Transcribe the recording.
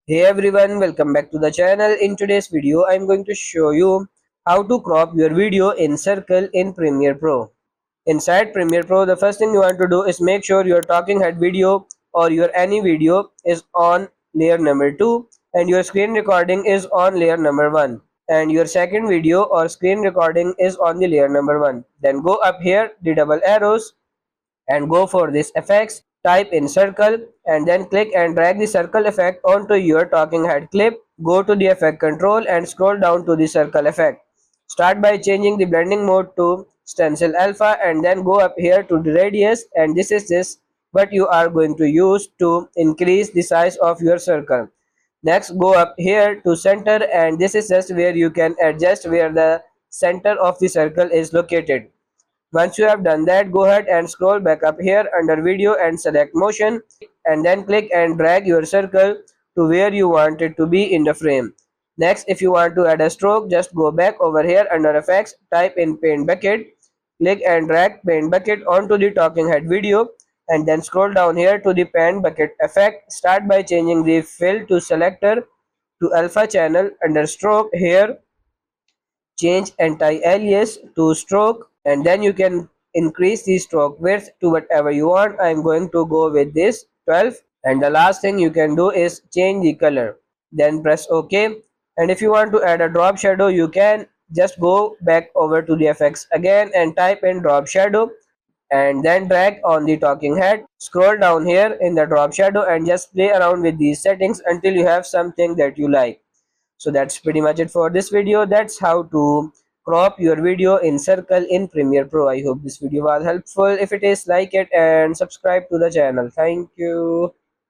Hey everyone, welcome back to the channel. In today's video, I'm going to show you how to crop your video in Circle in Premiere Pro. Inside Premiere Pro, the first thing you want to do is make sure your talking head video or your any video is on layer number 2 and your screen recording is on layer number 1 and your second video or screen recording is on the layer number 1. Then go up here, the double arrows, and go for this effects, type in circle and then click and drag the circle effect onto your talking head clip. Go to the effect control and scroll down to the circle effect. Start by changing the blending mode to stencil alpha and then go up here to the radius, and this is what you are going to use to increase the size of your circle. Next, go up here to center, and this is just where you can adjust where the center of the circle is located. Once you have done that, go ahead and scroll back up here under video and select motion, and then click and drag your circle to where you want it to be in the frame. Next, if you want to add a stroke, just go back over here under effects, type in paint bucket, click and drag paint bucket onto the talking head video, and then scroll down here to the paint bucket effect. Start by changing the fill to selector to alpha channel. Under stroke here, change anti-alias to stroke, and then you can increase the stroke width to whatever you want. I'm going to go with this 12. And the last thing you can do is change the color, then press OK. And if you want to add a drop shadow, you can just go back over to the effects again and type in drop shadow, and then drag on the talking head, scroll down here in the drop shadow and just play around with these settings until you have something that you like. So that's pretty much it for this video. That's how to crop your video in Circle in Premiere Pro. I hope this video was helpful. If it is, like it and subscribe to the channel. Thank you.